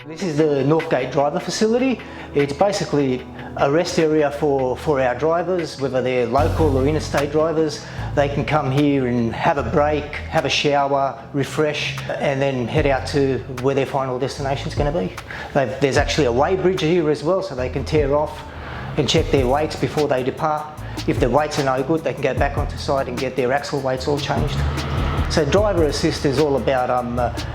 This is the Northgate driver facility. It's basically a rest area for our drivers, whether they're local or interstate drivers. They can come here and have a break, have a shower, refresh, and then head out to where their final destination is going to be. There's actually a weigh bridge here as well, so they can tear off and check their weights before they depart. If the weights are no good, they can go back onto site and get their axle weights all changed. So driver assist is all about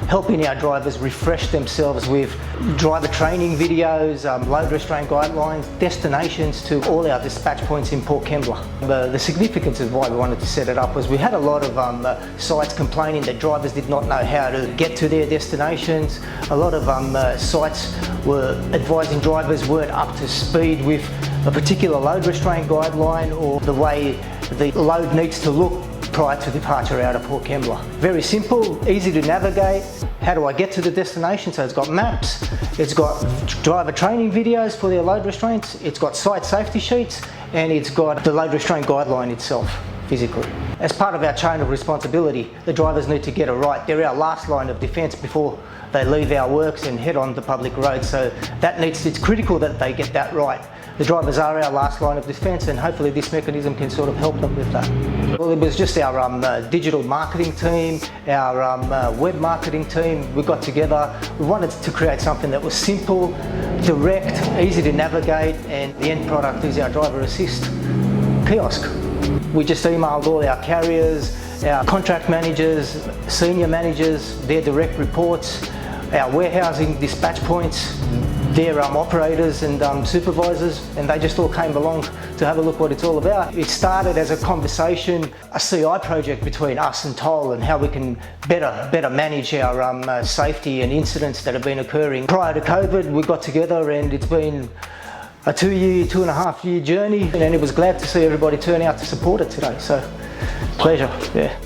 helping our drivers refresh themselves with driver training videos, load restraint guidelines, destinations to all our dispatch points in Port Kembla. The significance of why we wanted to set it up was we had a lot of sites complaining that drivers did not know how to get to their destinations. A lot of sites were advising drivers weren't up to speed with a particular load restraint guideline or the way the load needs to look prior to departure out of Port Kembla. Very simple, easy to navigate. How do I get to the destination? So it's got maps, it's got driver training videos for their load restraints, it's got site safety sheets, and it's got the load restraint guideline itself physically. As part of our chain of responsibility, the drivers need to get it right. They're our last line of defence before they leave our works and head on the public road. So it's critical that they get that right. The drivers are our last line of defence, and hopefully this mechanism can sort of help them with that. Well, it was just our digital marketing team, our web marketing team. We got together. We wanted to create something that was simple, direct, easy to navigate, and the end product is our driver assist kiosk. We just emailed all our carriers, our contract managers, senior managers, their direct reports, our warehousing dispatch points, their operators and supervisors, and they just all came along to have a look what it's all about. It started as a conversation, a CI project between us and Toll, and how we can better manage our safety and incidents that have been occurring. Prior to COVID, we got together and it's been a 2.5 year journey, and it was glad to see everybody turn out to support it today. So, pleasure, yeah.